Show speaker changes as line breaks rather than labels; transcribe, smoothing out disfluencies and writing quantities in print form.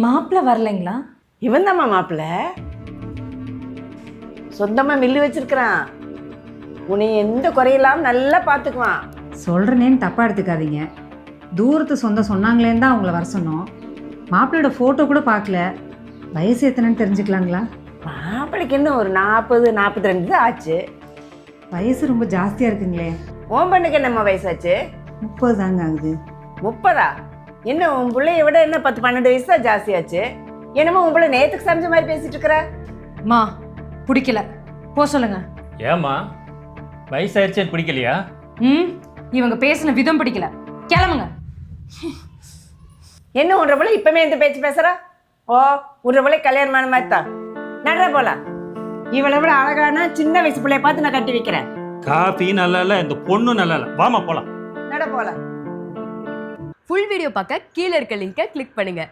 மாப்பிள்ளை வரலைங்களா?
இவன் தாம்மா மாப்பிள்ள. சொந்தமா மில்லு வச்சிருக்கிறான். உன்னை எந்த குறையில்லாம நல்லா பார்த்துக்குவான்.
சொல்கிறேனேன்னு தப்பாக எடுத்துக்காதீங்க. தூரத்து சொந்தம் சொன்னாங்களேன்னு தான் அவங்கள வர சொன்னோம். மாப்பிள்ளையோட ஃபோட்டோ கூட பார்க்கல. வயசு எத்தனைன்னு தெரிஞ்சுக்கலாங்களா?
மாப்பிள்ளைக்கு இன்னும் ஒரு 40-42 தான் ஆச்சு.
வயசு ரொம்ப ஜாஸ்தியாக இருக்குங்களே.
உன் பொண்ணுக்கு என்னம்மா வயசாச்சு?
30 தாங்க ஆகுது.
30ஆ? என்ன உன் பிள்ளைய விட என்ன 10-12 வயசு தான் ஜாஸ்தியாச்சு. என்னமோ உன் பிள்ளை நேத்துக்கு சமைச்ச மாதிரி பேசிட்டு இருக்கிற.
மா பிடிக்கல, போ சொல்லுங்க.
ஏம்மா வயசாயிருச்சேன்னு பிடிக்கலையா?
இவங்க பேசின விதம் பிடிக்கல, கிளம்புங்க.
என்ன உன்ற பிள்ளை இப்பமே இந்த பேச்சு பேசுறா? ஓ, உன்ற பிள்ளை கல்யாணமான மாதிரி தான். நடுற போலாம். இவளை விட அழகான சின்ன வயசு பிள்ளைய பார்த்து நான் கட்டி வைக்கிறேன்.
காஃபி நல்லா இல்ல, இந்த பொண்ணு நல்லா இல்ல. வாமா போலாம்.
நட போலாம்.
ஃபுல் வீடியோ பார்க்க கீழே இருக்க லிங்கை கிளிக் பண்ணுங்க.